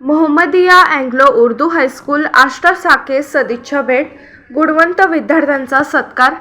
Mohammadia Anglo Urdu high school Ashta शाखेस सदिच्छा भेट, गुणवंत विद्यार्थ्यांचा सत्कार।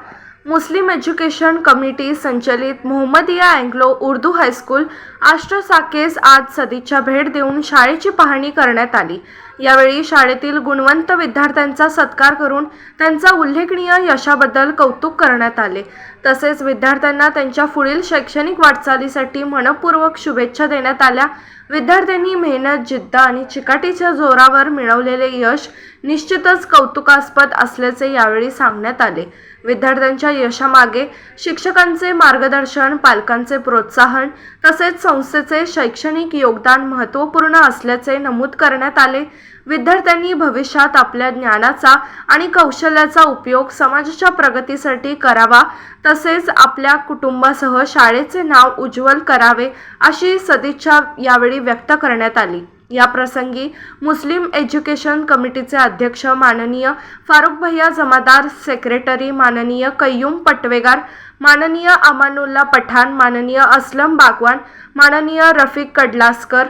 मुस्लिम एज्युकेशन कमिटी संचलित मोहम्मदिया अँग्लो उर्दू हायस्कूल आष्टा शाखेस आज सदिच्छा भेट देऊन शाळेची पाहणी करण्यात आली। यावेळी शाळेतील गुणवंत विद्यार्थ्यांचा सत्कार करून त्यांचा उल्लेखनीय यशाबद्दल कौतुक करण्यात आले। तसेच विद्यार्थ्यांना त्यांच्या पुढील शैक्षणिक वाटचालीसाठी मनपूर्वक शुभेच्छा देण्यात आल्या। विद्यार्थ्यांनी मेहनत, जिद्द आणि चिकाटीच्या जोरावर मिळवलेले यश निश्चितच कौतुकास्पद असल्याचे यावेळी सांगण्यात आले। विद्यार्थ्यांच्या यशामागे शिक्षकांचे मार्गदर्शन, पालकांचे प्रोत्साहन तसेच संस्थेचे शैक्षणिक योगदान महत्त्वपूर्ण असल्याचे नमूद करण्यात आले। विद्यार्थ्यांनी भविष्यात आपल्या ज्ञानाचा आणि कौशल्याचा उपयोग समाजाच्या प्रगतीसाठी करावा, तसेच आपल्या कुटुंबासह शाळेचे नाव उज्ज्वल करावे अशी सदिच्छा यावेळी व्यक्त करण्यात आली। या प्रसंगी मुस्लिम एज्युकेशन कमिटीचे अध्यक्ष माननीय फारुख भैया जमादार, सेक्रेटरी माननीय कय्यूम पटवेगार, माननीय अमानुल्ला पठाण, माननीय असलम बागवान, माननीय रफिक कडलासकर,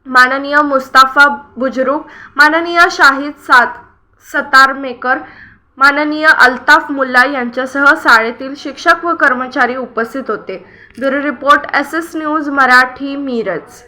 माननीय मुस्ताफा बुजुर्ग, माननीय शाहिद सतारमेकर, माननीय अल्ताफ मुल्ला यांच्यासह शाळेतील शिक्षक व कर्मचारी उपस्थित होते। Bureau report SS news Marathi, Miraj.